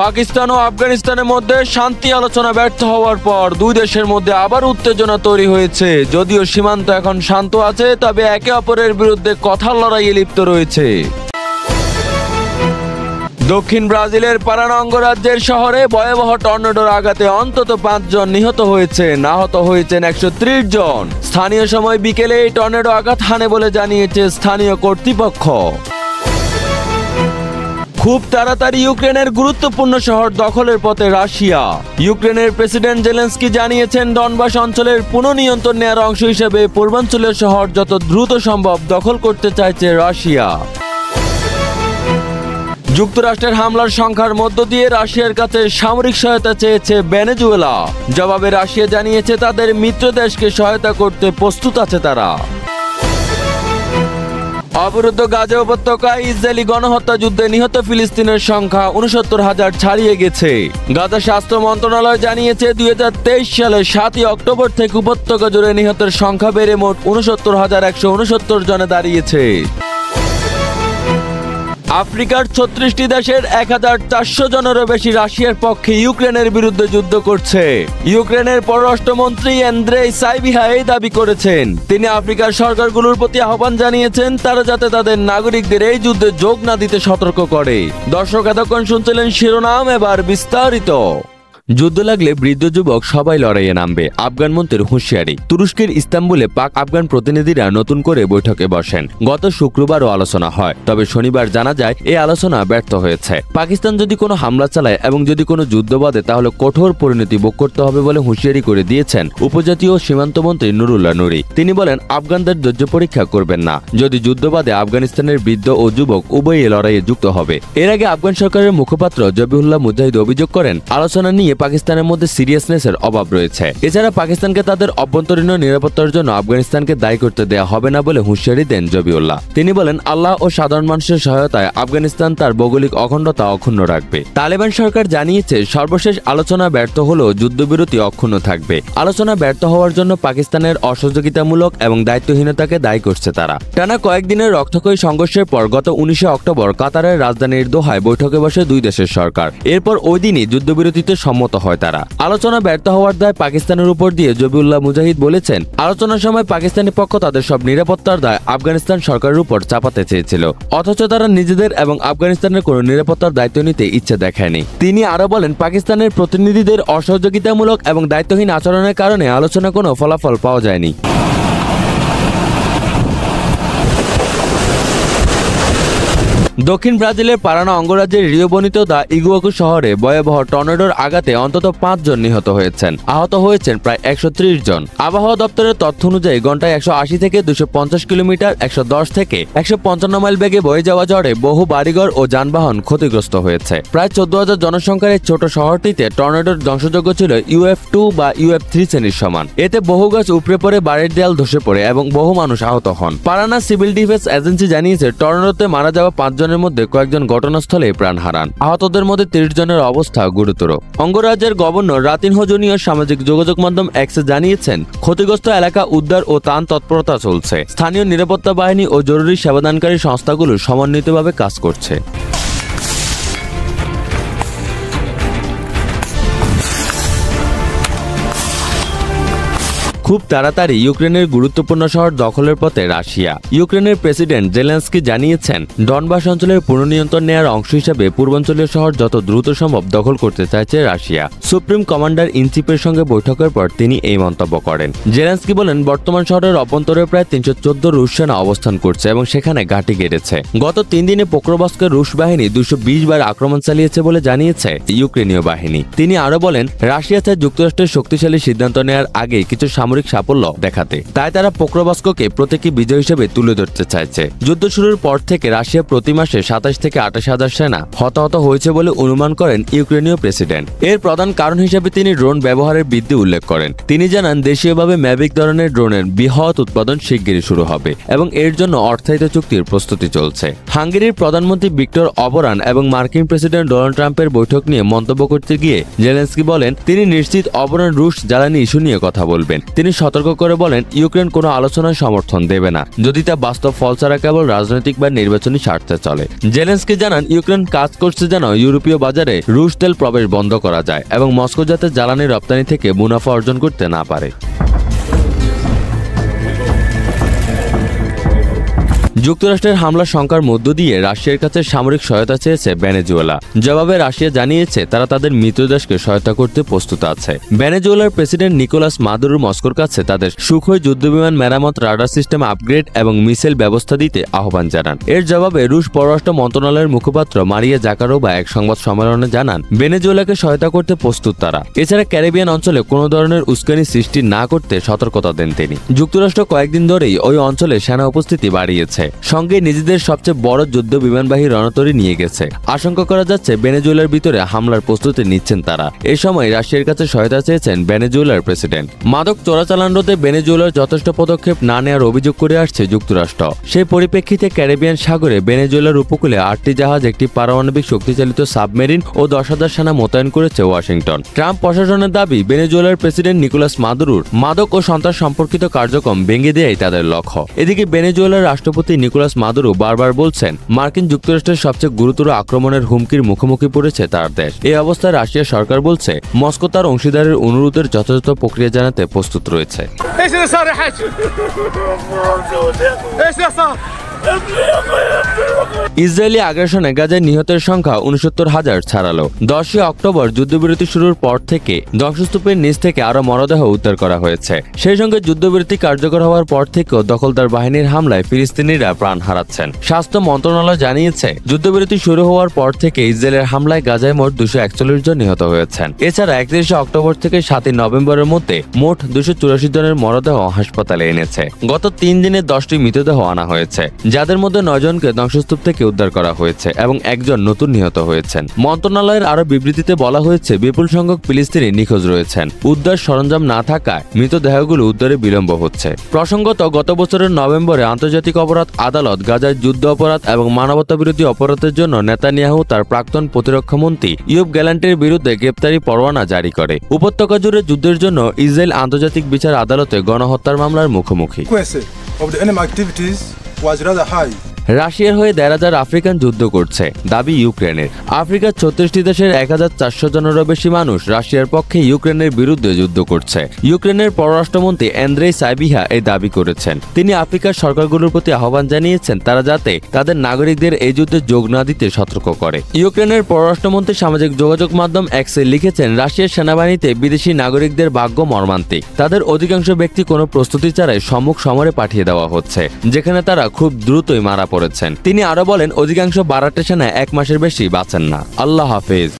পাকিস্তান ও আফগানিস্তানের মধ্যে শান্তি আলোচনা ব্যর্থ হওয়ার পর দুই দেশের মধ্যে আবার উত্তেজনা তৈরি হয়েছে। যদিও সীমান্ত এখন শান্ত আছে, তবে একে অপরের বিরুদ্ধে কথার লড়াইয়ে লিপ্ত রয়েছে। দক্ষিণ ব্রাজিলের পারানা অঙ্গরাজ্যের শহরে ভয়াবহ টর্নেডোর আঘাতে অন্তত 5 জন নিহত হয়েছেন, আহত হয়েছেন 130 জন। স্থানীয় সময় বিকেলে এই টর্নেডো আঘাত হানে বলে জানিয়েছে স্থানীয় কর্তৃপক্ষ। খুব তাড়াতাড়ি ইউক্রেনের গুরুত্বপূর্ণ শহর দখলের পথে রাশিয়া। ইউক্রেনের প্রেসিডেন্ট জেলেনস্কি জানিয়েছেন, ডনবাস অঞ্চলের পুনঃনিয়ন্ত্রণ নেওয়ার অংশ হিসেবে পূর্বাঞ্চলের শহর যত দ্রুত সম্ভব দখল করতে চাইছে রাশিয়া। যুক্তরাষ্ট্রের হামলার সংখ্যার মধ্য দিয়ে রাশিয়ার কাছে সামরিক সহায়তা চেয়েছে ভেনেজুয়েলা। জবাবে রাশিয়া জানিয়েছে তাদের মিত্র দেশকে সহায়তা করতে প্রস্তুত আছে তারা। অবরুদ্ধ গাজা উপত্যকায় ইসরায়েলি গণহত্যা যুদ্ধে নিহত ফিলিস্তিনের সংখ্যা 69,000 ছাড়িয়ে গেছে। গাজা স্বাস্থ্য মন্ত্রণালয় জানিয়েছে 2023 সালের 7 অক্টোবর থেকে উপত্যকা জুড়ে নিহতের সংখ্যা বেড়ে মোট 69,169 জনে দাঁড়িয়েছে। আফ্রিকার 36টি দেশের 1,400 জনেরও বেশি রাশিয়ার পক্ষে ইউক্রেনের বিরুদ্ধে যুদ্ধ করছে। ইউক্রেনের পররাষ্ট্রমন্ত্রী আন্দ্রেই সাইবিহা এই দাবি করেছেন। তিনি আফ্রিকার সরকারগুলোর প্রতি আহ্বান জানিয়েছেন তারা যাতে তাদের নাগরিকদের এই যুদ্ধে যোগ না দিতে সতর্ক করে। দর্শক, এতক্ষণ শুনছিলেন শিরোনাম, এবার বিস্তারিত। যুদ্ধ লাগলে বৃদ্ধ যুবক সবাই লড়াইয়ে নামবে, আফগান মন্ত্রীর হুঁশিয়ারি। তুরস্কের ইস্তাম্বুলে পাক আফগান প্রতিনিধিরা নতুন করে বৈঠকে বসেন। গত শুক্রবারও আলোচনা হয়, তবে শনিবার জানা যায় এই আলোচনা ব্যর্থ হয়েছে। পাকিস্তান যদি কোনো হামলা চালায় এবং যদি কোনো যুদ্ধ বাঁধে তাহলে কঠোর পরিণতি ভোগ করতে হবে বলে হুঁশিয়ারি করে দিয়েছেন উপজাতীয় সীমান্ত মন্ত্রী নুরুল্লাহ নুরি। তিনি বলেন, আফগানদের ধৈর্য পরীক্ষা করবেন না। যদি যুদ্ধ বাঁধে আফগানিস্তানের বৃদ্ধ ও যুবক উভয়ই লড়াইয়ে যুক্ত হবে। এর আগে আফগান সরকারের মুখপাত্র জবিহুল্লাহ মুজাহিদ অভিযোগ করেন, আলোচনা নিয়ে পাকিস্তানের মধ্যে সিরিয়াসনেসের অভাব রয়েছে। এছাড়া পাকিস্তানকে তাদের অভ্যন্তরীণ নিরাপত্তার জন্য আফগানিস্তানকে দায়ী করতে দেওয়া হবে না বলে হুঁশিয়ারি দেন জবিউল্লাহ। তিনি বলেন, আল্লাহ ও সাধারণ মানুষের সহায়তায় আফগানিস্তান তার ভৌগোলিক অখণ্ডতা অক্ষুণ্ণ রাখবে। তালেবান সরকার জানিয়েছে সর্বশেষ আলোচনা ব্যর্থ হলেও যুদ্ধবিরতি অক্ষুণ্ণ থাকবে। আলোচনা ব্যর্থ হওয়ার জন্য পাকিস্তানের অসহযোগিতামূলক এবং দায়িত্বহীনতাকে দায়ী করছে তারা। টানা কয়েকদিনের রক্তক্ষয়ী সংঘর্ষের পর গত 19 অক্টোবর কাতারের রাজধানীর দোহায় বৈঠকে বসে দুই দেশের সরকার। এরপর ওই দিনই যুদ্ধবিরতিতে সম্মত হয় তারা। আলোচনা ব্যর্থ হওয়ার দায় পাকিস্তানের উপর দিয়ে জবিউল্লাহ মুজাহিদ বলেছেন, আলোচনার সময় পাকিস্তানি পক্ষ তাদের সব নিরাপত্তার দায় আফগানিস্তান সরকারের উপর চাপাতে চেয়েছিল, অথচ তারা নিজেদের এবং আফগানিস্তানের কোনো নিরাপত্তার দায়িত্ব নিতে ইচ্ছে দেখায়নি। তিনি আরো বলেন, পাকিস্তানের প্রতিনিধিদের অসহযোগিতামূলক এবং দায়িত্বহীন আচরণের কারণে আলোচনা কোনো ফলাফল পাওয়া যায়নি। দক্ষিণ ব্রাজিলের পারানা অঙ্গরাজ্যের রিও বনিতো দা ইগুয়াকু শহরে ভয়াবহ টর্নেডোর আঘাতে অন্তত 5 জন নিহত হয়েছেন, আহত হয়েছেন প্রায় 130 জন। আবহাওয়া দপ্তরের তথ্য অনুযায়ী ঘন্টায় 180 থেকে 250 কিলোমিটার 110 থেকে 155 মাইল বেগে বয়ে যাওয়া ঝড়ে বহু বাড়িঘর ও যানবাহন ক্ষতিগ্রস্ত হয়েছে। প্রায় 14,000 জনসংখ্যার এই ছোট শহরটিতে টর্নেডোর ধ্বংসযোগ্য ছিল UF2 বা UF3 শ্রেণীর সমান। এতে বহু গাছ উপড়ে পড়ে বাড়ির দেয়াল ধসে পড়ে এবং বহু মানুষ আহত হন। পারানা সিভিল ডিফেন্স এজেন্সি জানিয়েছে টর্নেডোতে মারা যাওয়া 5 জনের মধ্যে কয়েকজন ঘটনাস্থলে প্রাণ হারান। আহতদের মধ্যে 30 জনের অবস্থা গুরুতর। অঙ্গরাজ্যের গভর্নর রাতিনহো জুনিয়র সামাজিক যোগাযোগ মাধ্যম এক্সে জানিয়েছেন, ক্ষতিগ্রস্ত এলাকা উদ্ধার ও ত্রাণ তৎপরতা চলছে। স্থানীয় নিরাপত্তা বাহিনী ও জরুরি সেবাদানকারী সংস্থাগুলো সমন্বিতভাবে কাজ করছে। খুব তাড়াতাড়ি ইউক্রেনের গুরুত্বপূর্ণ শহর দখলের পথে রাশিয়া। ইউক্রেনের প্রেসিডেন্ট জেলেনস্কি জানিয়েছেন, ডনবাস অঞ্চলের পুনঃনিয়ন্ত্রণ নেওয়ার অংশ হিসেবে পূর্বাঞ্চলীয় শহর যত দ্রুত সম্ভব দখল করতে চাইছে রাশিয়া। সুপ্রিম কমান্ডার ইন চিফের সঙ্গে বৈঠকের পর তিনি এই মন্তব্য করেন। জেলেনস্কি বলেন, বর্তমান শহরের অভ্যন্তরে প্রায় 314 রুশ সেনা অবস্থান করছে এবং সেখানে ঘাঁটি গেড়েছে। গত 3 দিনে পোক্রোভস্কের রুশ বাহিনী 220 বার আক্রমণ চালিয়েছে বলে জানিয়েছে ইউক্রেনীয় বাহিনী। তিনি আরো বলেন, রাশিয়া চায় যুক্তরাষ্ট্রের শক্তিশালী সিদ্ধান্ত নেওয়ার আগে কিছু সামরিক সাফল্য দেখাতে, তাই তারা পোক্রোভস্ককে প্রতীকী বিজয় হিসেবে তুলে ধরতে চাইছে। যুদ্ধ শুরুর পর থেকে রাশিয়া প্রতি মাসে 27 থেকে 28 হাজার সেনা হতাহত হয়েছে বলে অনুমান করেন ইউক্রেনীয় প্রেসিডেন্ট। এর প্রধান কারণ হিসেবে তিনি ড্রোন ব্যবহারের বৃদ্ধি উল্লেখ করেন। তিনি জানান, দেশীয়ভাবে ম্যাভিক ধরনের ড্রোনের বৃহৎ উৎপাদন শিগগিরই শুরু হবে এবং এর জন্য অর্থায়িত চুক্তির প্রস্তুতি চলছে। হাঙ্গেরির প্রধানমন্ত্রী ভিক্টর অবরান এবং মার্কিন প্রেসিডেন্ট ডোনাল্ড ট্রাম্পের বৈঠক নিয়ে মন্তব্য করতে গিয়ে জেলেনস্কি বলেন, তিনি নিশ্চিত অবরান রুশ জ্বালানি ইস্যু নিয়ে কথা বলবেন। তিনি তিনি সতর্ক করে বলেন, ইউক্রেন কোনো আলোচনায় সমর্থন দেবে না যদি তা বাস্তব ফল ছাড়া কেবল রাজনৈতিক বা নির্বাচনী স্বার্থে চলে। জেলেনস্কি জানান, ইউক্রেন কাজ করছে যেন ইউরোপীয় বাজারে রুশ তেল প্রবেশ বন্ধ করা যায় এবং মস্কো যাতে জ্বালানি রপ্তানি থেকে মুনাফা অর্জন করতে না পারে। যুক্তরাষ্ট্রের হামলার শঙ্কার মধ্য দিয়ে রাশিয়ার কাছে সামরিক সহায়তা চেয়েছে ভেনেজুয়েলা। জবাবে রাশিয়া জানিয়েছে তারা তাদের মিত্র দেশকে সহায়তা করতে প্রস্তুত আছে। ভেনেজুয়েলার প্রেসিডেন্ট নিকোলাস মাদুরো মস্কোর কাছে তাদের সুখোই যুদ্ধবিমান মেরামত, রাডার সিস্টেম আপগ্রেড এবং মিসাইল ব্যবস্থা দিতে আহ্বান জানান। এর জবাবে রুশ পররাষ্ট্র মন্ত্রণালয়ের মুখপাত্র মারিয়া জাকারোভা এক সংবাদ সম্মেলনে জানান, ভেনেজুয়েলাকে সহায়তা করতে প্রস্তুত তারা। এছাড়া ক্যারিবিয়ান অঞ্চলে কোনো ধরনের উস্কানি সৃষ্টি না করতে সতর্কতা দেন তিনি। যুক্তরাষ্ট্র কয়েকদিন ধরেই ওই অঞ্চলে সেনা উপস্থিতি বাড়িয়েছে, সঙ্গে নিজেদের সবচেয়ে বড় যুদ্ধ বিমানবাহী রণতরী নিয়ে গেছে। আশঙ্কা করা যাচ্ছে ভেনেজুয়েলার ভিতরে হামলার প্রস্তুতি নিচ্ছেন তারা। এ সময় রাশিয়ার কাছে সহায়তা চেয়েছেন ভেনেজুয়েলার প্রেসিডেন্ট। মাদক চোরাচালান রোধে ভেনেজুয়েলার যথেষ্ট পদক্ষেপ না নেওয়ার অভিযোগ করে আসছে যুক্তরাষ্ট্র। সেই পরিপ্রেক্ষিতে ক্যারিবিয়ান সাগরে ভেনেজুয়েলার উপকূলে 8টি জাহাজ, একটি পারমাণবিক শক্তিচালিত সাবমেরিন ও 10,000 সেনা মোতায়েন করেছে ওয়াশিংটন। ট্রাম্প প্রশাসনের দাবি, ভেনেজুয়েলার প্রেসিডেন্ট নিকোলাস মাদুরোর মাদক ও সন্ত্রাস সম্পর্কিত কার্যক্রম ভেঙে দেয়াই তাদের লক্ষ্য। এদিকে ভেনেজুয়েলার রাষ্ট্রপতি নিকোলাস মাদুরো বারবার বলছেন, মার্কিন যুক্তরাষ্ট্রের সবচেয়ে গুরুতর আক্রমণের হুমকির মুখোমুখি পড়েছে তার দেশ। এই অবস্থায় রাশিয়ার সরকার বলছে, মস্কো তার অংশীদারের অনুরোধের যথাযথ প্রক্রিয়া জানাতে প্রস্তুত রয়েছে। ইসরায়েলি আগ্রাসনে গাজায় নিহতের সংখ্যা 69,000 ছাড়ালো। 10 অক্টোবর যুদ্ধবিরতি শুরুর পর থেকে ধ্বংসস্তূপের নিচ থেকে আরো মরদেহ উদ্ধার করা হয়েছে। সেই সঙ্গে যুদ্ধবিরতি কার্যকর হওয়ার পর থেকেও দখলদার বাহিনীর হামলায় ফিলিস্তিনিরা প্রাণ হারাচ্ছেন। স্বাস্থ্য মন্ত্রণালয় জানিয়েছে, যুদ্ধবিরতি শুরু হওয়ার পর থেকে ইসরায়েলের হামলায় গাজায় মোট 241 জন নিহত হয়েছেন। এছাড়া 31 অক্টোবর থেকে 7 নভেম্বরের মধ্যে মোট 284 জনের মরদেহ হাসপাতালে এনেছে। গত 3 দিনে 10টি মৃতদেহ আনা হয়েছে, যাদের মধ্যে 9 জনকে ধ্বংসস্তূপ থেকে উদ্ধার করা হয়েছে এবং 1 জন নতুন নিহত হয়েছেন। মন্ত্রণালয়ের আরো বিবৃতিতে বলা হয়েছে, বিপুল সংখ্যক ফিলিস্তিনি নিখোঁজ রয়েছেন। উদ্ধার সরঞ্জাম না থাকায় মৃতদেহগুলো উদ্ধারে বিলম্ব হচ্ছে। প্রসঙ্গত, গত বছরের নভেম্বরে আন্তর্জাতিক অপরাধ আদালত গাজায় যুদ্ধ অপরাধ এবং মানবতাবিরোধী অপরাধের জন্য নেতানিয়াহু তার প্রাক্তন প্রতিরক্ষা মন্ত্রী ইয়োব গ্যালান্টের বিরুদ্ধে গ্রেপ্তারি পরোয়ানা জারি করে। উপত্যকা জুড়ে যুদ্ধের জন্য ইসরায়েল আন্তর্জাতিক বিচার আদালতে গণহত্যার মামলার মুখোমুখি। রাশিয়ার হয়ে 1,500 আফ্রিকান যুদ্ধ করছে, দাবি ইউক্রেনের। আফ্রিকার 36টি দেশের 1,400 জনেরও বেশি মানুষ রাশিয়ার পক্ষে ইউক্রেনের বিরুদ্ধে যুদ্ধ করছে। ইউক্রেনের পররাষ্ট্রমন্ত্রী এন্দ্রেই সাইবিহা এই দাবি করেছেন। তিনি আফ্রিকার সরকারগুলোর প্রতি আহ্বান জানিয়েছেন তারা যাতে তাদের নাগরিকদের এই যুদ্ধে যোগ না দিতে সতর্ক করে। ইউক্রেনের পররাষ্ট্রমন্ত্রী সামাজিক যোগাযোগ মাধ্যম এক্সে লিখেছেন, রাশিয়ার সেনাবাহিনীতে বিদেশি নাগরিকদের ভাগ্য মর্মান্তিক। তাদের অধিকাংশ ব্যক্তি কোনো প্রস্তুতি ছাড়াই সম্মুখ সমরে পাঠিয়ে দেওয়া হচ্ছে, যেখানে তারা খুব দ্রুতই মারা পড়েছেন। তিনি আরো বলেন, অধিকাংশ বারাটে সেনা 1 মাসের বেশি বাঁচেন না। আল্লাহ হাফেজ।